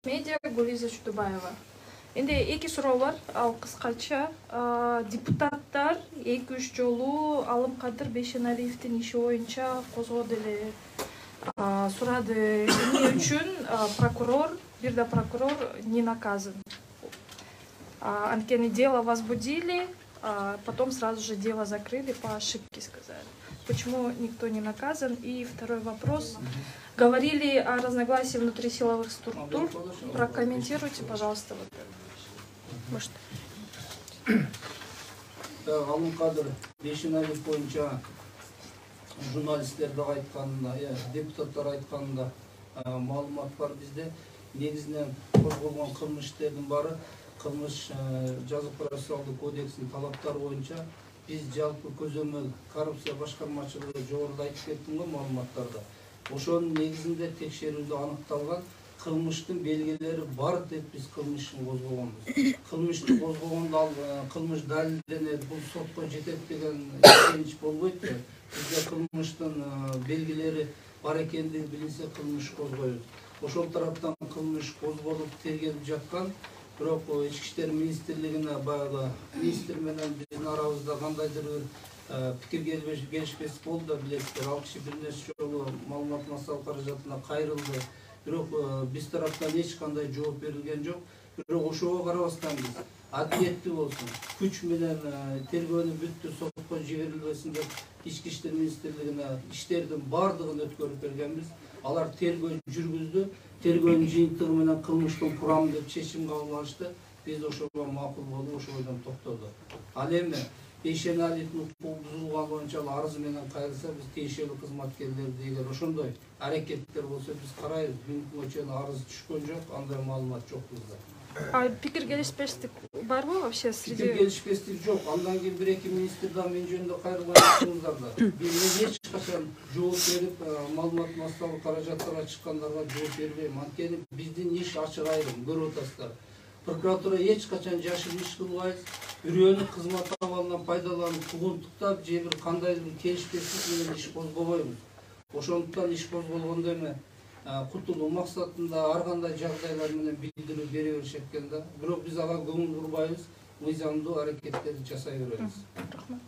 Медиа Гулиза Чудубаева. Енді эки суроо бар, ал кыскача. Депутаттар 2-3 жолу Алымкадыр Бейшеналиевдин иши боюнча козгоду эле сурады. Эмне үчүн прокурор, бир да прокурор не наказан. Анткени дело возбудили, потом сразу же дело закрыли, по ошибке сказали. Почему никто не наказан? И второй вопрос. Говорили о разногласии внутри силовых структур. Прокомментируйте, пожалуйста. Может. Алымкадыр Бейшеналиев боюнча журналисттерди айтканында, депутаттар айтканында маалымат бар бизде. Негизинен козголгон кылмыштердин баары кылмыш жазык процессуалдык кодекстин талаптары боюнча биз жалпы көзөмөл коррупция башкармачылыгы жогоруда айтып кеттим го маалыматтарда. Ошонун негизинде текшерүүдө аныкталган кылмыштын белгилери бар деп биз кылмышты козгогонбуз. Кылмышты козгогондо ал кылмыш далилденет, бул сотко жетет деген ишенич болбойт да. Бизде кылмыштын белгилери бар экендиги билинсе кылмыш козгойбуз. Ошол тараптан кылмыш козголуп тергелип жаткан, бирок Ички иштер министрлигине баягы министр менен биздин арабызда кандайдыр бир пикир келишпестик болду да билесиздер. Ал киши бир нече жолу маалымат массалык каражатына кайрылды. Бирок биз тараптан эч кандай жооп берилген жок. Бирок ошого карабастан биз адилеттүү болсун, күч менен тергөөнү бүттү, сотко жиберилбесин деп Ички иштер министрлигине иштердин баардыгын өткөрүп бергенбиз. Алар тергөө жүргүздү. Тергөөнүн жыйынтыгы менен кылмыштын курамы деп чечим кабыл алышты. Биз ошого макул болуп, ошодон токтоду. Ал эми Бейшеналиевдин укугу бузулган боюнча арыз менен кайрылса, биз тиешелүү кызматкерлерди эгер ошондой аракеттер болсо биз карайбыз. Бүгүнкү чейин арыз түшкөн жок, андай маалымат жок бизде. Пикир келишпестик барбы вообще среди? Пикир келишпестик жок. Андан кийин бир-эки министр да мен жөнүндө кайрылган да. Мен эч качан жооп берип, маалымат массалык каражаттарга чыккандарга жооп бербейм. Анткени биздин иш ачык айрым, көрүп атасыздар. Прокуратура эч качан жашыл иш кылбайбыз. Бирөөнүн кызмат абалынан пайдаланып, тугунтуктап, же бир кандайдыр бир келишпестик менен иш козгобойбуз. Ошондуктан иш козголгондо эми кутулуу максатында ар кандай жагдайлар менен билдирүү бере беришет экен да. Бирок биз ага көңүл бурбайбыз, мыйзамдуу аракеттерди жасай беребиз. Рахмат.